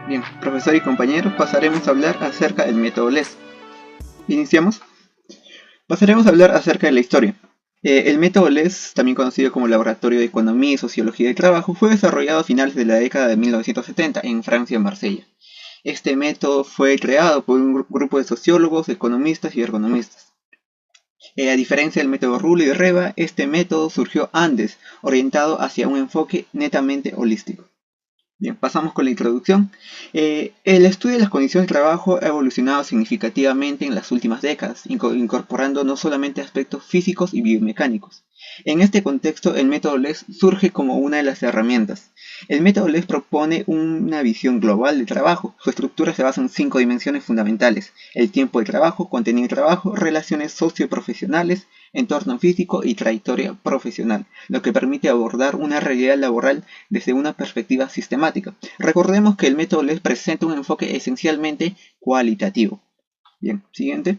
Bien, profesor y compañeros, pasaremos a hablar acerca del método LES. ¿Iniciamos? Pasaremos a hablar acerca de la historia. El método LES, también conocido como Laboratorio de Economía y Sociología del Trabajo, fue desarrollado a finales de la década de 1970 en Francia, en Marsella. Este método fue creado por un grupo de sociólogos, economistas y ergonomistas. A diferencia del método Rulo y Reba, este método surgió antes, orientado hacia un enfoque netamente holístico. Bien, pasamos con la introducción. El estudio de las condiciones de trabajo ha evolucionado significativamente en las últimas décadas, incorporando no solamente aspectos físicos y biomecánicos. En este contexto, el método LES surge como una de las herramientas. El método LES propone una visión global del trabajo. Su estructura se basa en 5 dimensiones fundamentales: el tiempo de trabajo, contenido de trabajo, relaciones socioprofesionales, entorno físico y trayectoria profesional, lo que permite abordar una realidad laboral desde una perspectiva sistemática. Recordemos que el método LES presenta un enfoque esencialmente cualitativo. Bien, siguiente.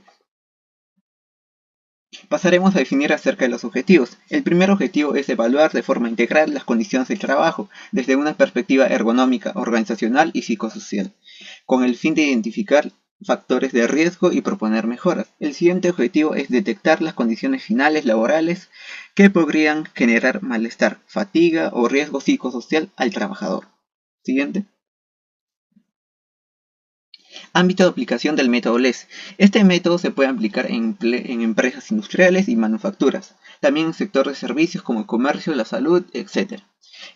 Pasaremos a definir acerca de los objetivos. El primer objetivo es evaluar de forma integral las condiciones de trabajo desde una perspectiva ergonómica, organizacional y psicosocial, con el fin de identificar factores de riesgo y proponer mejoras. El siguiente objetivo es detectar las condiciones finales laborales que podrían generar malestar, fatiga o riesgo psicosocial al trabajador. Siguiente. Ámbito de aplicación del método LES. Este método se puede aplicar en empresas industriales y manufacturas, también en sector de servicios como el comercio, la salud, etc.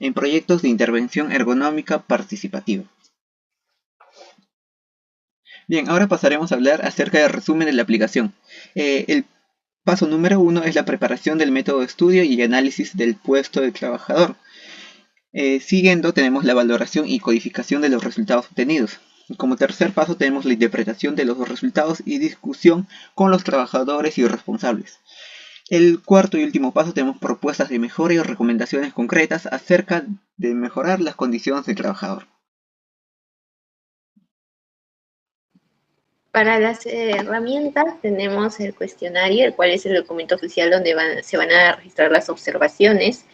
En proyectos de intervención ergonómica participativa. Bien, ahora pasaremos a hablar acerca del resumen de la aplicación. El paso número 1 es la preparación del método de estudio y análisis del puesto del trabajador. Siguiendo tenemos la valoración y codificación de los resultados obtenidos. Como tercer paso tenemos la interpretación de los resultados y discusión con los trabajadores y responsables. El cuarto y último paso tenemos propuestas de mejora y recomendaciones concretas acerca de mejorar las condiciones del trabajador. Para las herramientas tenemos el cuestionario, el cual es el documento oficial donde se van a registrar las observaciones.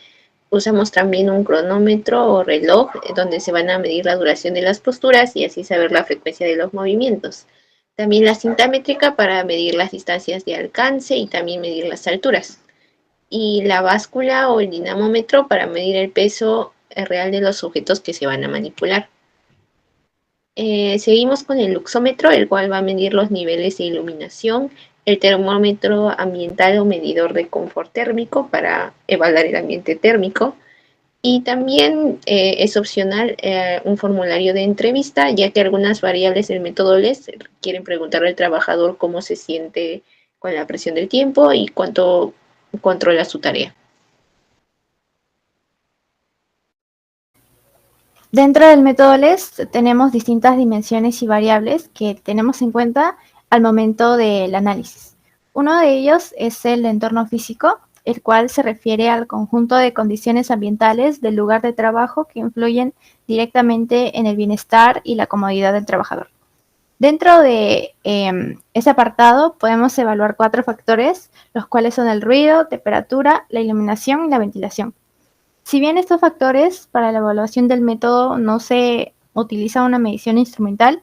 Usamos también un cronómetro o reloj donde se van a medir la duración de las posturas y así saber la frecuencia de los movimientos. También la cinta métrica para medir las distancias de alcance y también medir las alturas. Y la báscula o el dinamómetro para medir el peso real de los objetos que se van a manipular. Seguimos con el luxómetro, el cual va a medir los niveles de iluminación, el termómetro ambiental o medidor de confort térmico para evaluar el ambiente térmico. Y también es opcional un formulario de entrevista, ya que algunas variables del método LES quieren preguntarle al trabajador cómo se siente con la presión del tiempo y cuánto controla su tarea. Dentro del método LES tenemos distintas dimensiones y variables que tenemos en cuenta al momento del análisis. Uno de ellos es el entorno físico, el cual se refiere al conjunto de condiciones ambientales del lugar de trabajo que influyen directamente en el bienestar y la comodidad del trabajador. Dentro de ese apartado podemos evaluar 4 factores, los cuales son el ruido, temperatura, la iluminación y la ventilación. Si bien estos factores para la evaluación del método no se utiliza una medición instrumental,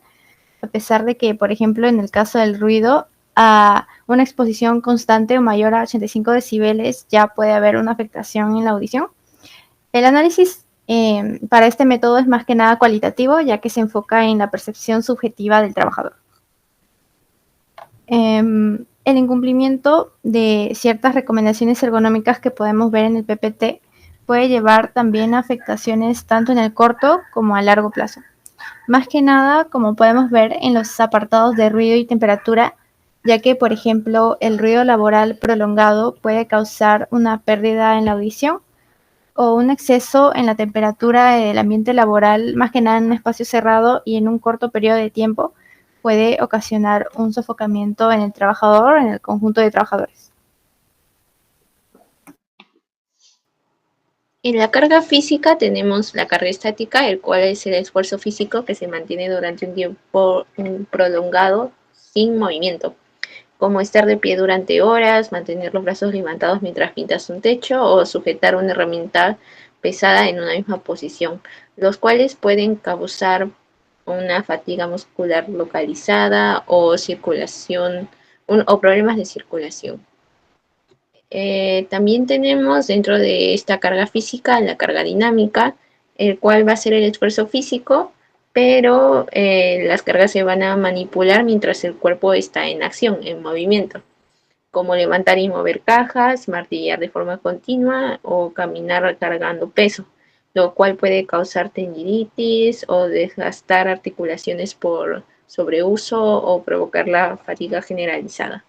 a pesar de que, por ejemplo, en el caso del ruido, a una exposición constante o mayor a 85 decibeles ya puede haber una afectación en la audición. El análisis para este método es más que nada cualitativo, ya que se enfoca en la percepción subjetiva del trabajador. El incumplimiento de ciertas recomendaciones ergonómicas que podemos ver en el PPT puede llevar también a afectaciones tanto en el corto como a largo plazo. Más que nada, como podemos ver en los apartados de ruido y temperatura, ya que, por ejemplo, el ruido laboral prolongado puede causar una pérdida en la audición o un exceso en la temperatura del ambiente laboral, más que nada en un espacio cerrado y en un corto periodo de tiempo, puede ocasionar un sofocamiento en el trabajador o en el conjunto de trabajadores. En la carga física tenemos la carga estática, el cual es el esfuerzo físico que se mantiene durante un tiempo prolongado sin movimiento, como estar de pie durante horas, mantener los brazos levantados mientras pintas un techo o sujetar una herramienta pesada en una misma posición, los cuales pueden causar una fatiga muscular localizada o circulación o problemas de circulación. También tenemos dentro de esta carga física la carga dinámica, el cual va a ser el esfuerzo físico, pero las cargas se van a manipular mientras el cuerpo está en acción, en movimiento, como levantar y mover cajas, martillar de forma continua o caminar cargando peso, lo cual puede causar tendinitis o desgastar articulaciones por sobreuso o provocar la fatiga generalizada.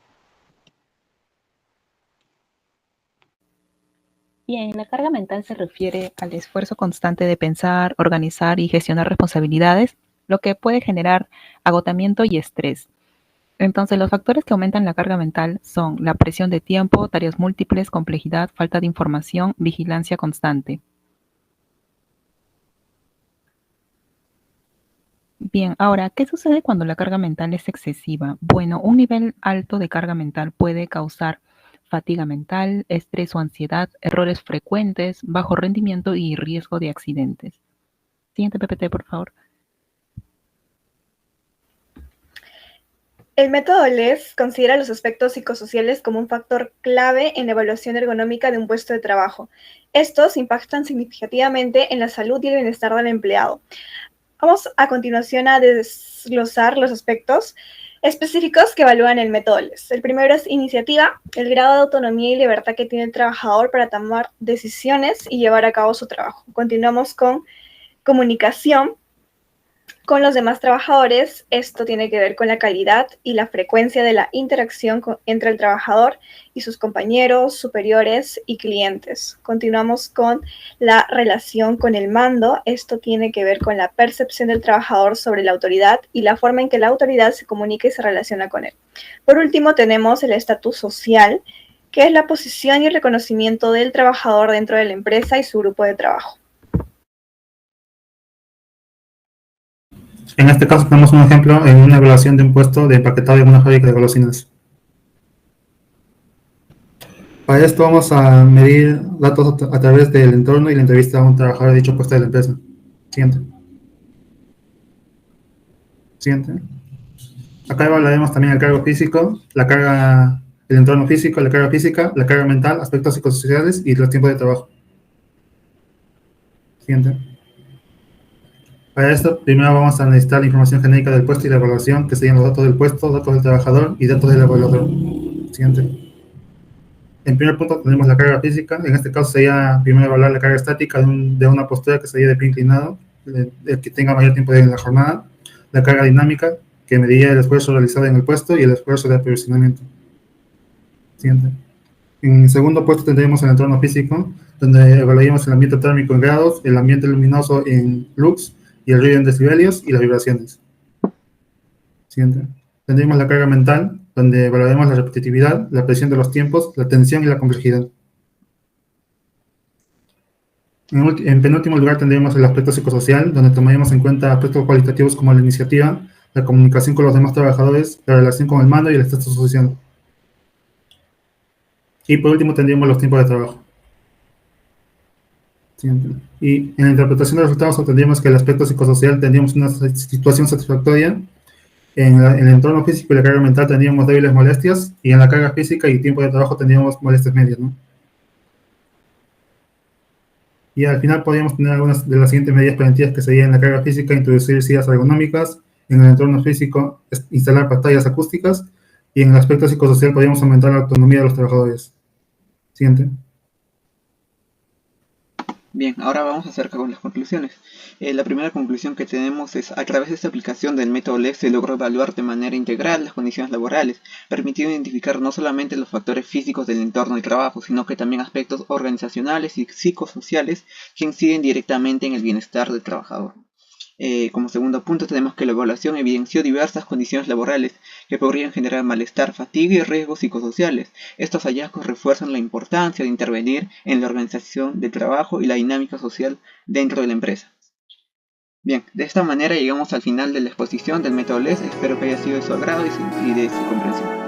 Bien, la carga mental se refiere al esfuerzo constante de pensar, organizar y gestionar responsabilidades, lo que puede generar agotamiento y estrés. Entonces, los factores que aumentan la carga mental son la presión de tiempo, tareas múltiples, complejidad, falta de información, vigilancia constante. Bien, ahora, ¿qué sucede cuando la carga mental es excesiva? Bueno, un nivel alto de carga mental puede causar fatiga mental, estrés o ansiedad, errores frecuentes, bajo rendimiento y riesgo de accidentes. Siguiente PPT, por favor. El método LES considera los aspectos psicosociales como un factor clave en la evaluación ergonómica de un puesto de trabajo. Estos impactan significativamente en la salud y el bienestar del empleado. Vamos a continuación a desglosar los aspectos específicos que evalúan el método LES. El primero es iniciativa, el grado de autonomía y libertad que tiene el trabajador para tomar decisiones y llevar a cabo su trabajo. Continuamos con comunicación con los demás trabajadores. Esto tiene que ver con la calidad y la frecuencia de la interacción entre el trabajador y sus compañeros, superiores y clientes. Continuamos con la relación con el mando. Esto tiene que ver con la percepción del trabajador sobre la autoridad y la forma en que la autoridad se comunica y se relaciona con él. Por último, tenemos el estatus social, que es la posición y el reconocimiento del trabajador dentro de la empresa y su grupo de trabajo. En este caso tenemos un ejemplo en una evaluación de un puesto de empaquetado en una fábrica de golosinas. Para esto vamos a medir datos a través del entorno y la entrevista a un trabajador de dicho puesto de la empresa. Siguiente. Siguiente. Acá evaluaremos también el cargo físico, el entorno físico, la carga física, la carga mental, aspectos psicosociales y los tiempos de trabajo. Siguiente. Para esto, primero vamos a necesitar la información genérica del puesto y la evaluación, que serían los datos del puesto, datos del trabajador y datos del evaluador. Siguiente. En primer punto tenemos la carga física. En este caso sería primero evaluar la carga estática de una postura que sería de pie inclinado, el que tenga mayor tiempo en la jornada. La carga dinámica, que mediría el esfuerzo realizado en el puesto y el esfuerzo de aprovisionamiento. Siguiente. En el segundo puesto tendremos el entorno físico, donde evaluaríamos el ambiente térmico en grados, el ambiente luminoso en lux, y el ruido en decibelios y las vibraciones. Siguiente. Tendremos la carga mental, donde evaluaremos la repetitividad, la presión de los tiempos, la tensión y la complejidad. En penúltimo lugar tendremos el aspecto psicosocial, donde tomaremos en cuenta aspectos cualitativos como la iniciativa, la comunicación con los demás trabajadores, la relación con el mando y el estatus social. Y por último tendremos los tiempos de trabajo. Y en la interpretación de los resultados obtendríamos que el aspecto psicosocial tendríamos una situación satisfactoria, en el entorno físico y la carga mental tendríamos débiles molestias, y en la carga física y tiempo de trabajo tendríamos molestias medias, ¿no? Y al final podríamos tener algunas de las siguientes medidas preventivas, que serían en la carga física introducir sillas ergonómicas, en el entorno físico instalar pantallas acústicas, y en el aspecto psicosocial podríamos aumentar la autonomía de los trabajadores. Siguiente. Bien, ahora vamos acerca con las conclusiones. La primera conclusión que tenemos es: a través de esta aplicación del método LES se logró evaluar de manera integral las condiciones laborales, permitiendo identificar no solamente los factores físicos del entorno de trabajo, sino que también aspectos organizacionales y psicosociales que inciden directamente en el bienestar del trabajador. Como segundo punto tenemos que la evaluación evidenció diversas condiciones laborales que podrían generar malestar, fatiga y riesgos psicosociales. Estos hallazgos refuerzan la importancia de intervenir en la organización del trabajo y la dinámica social dentro de la empresa. Bien, de esta manera llegamos al final de la exposición del método LES. Espero que haya sido de su agrado y de su comprensión.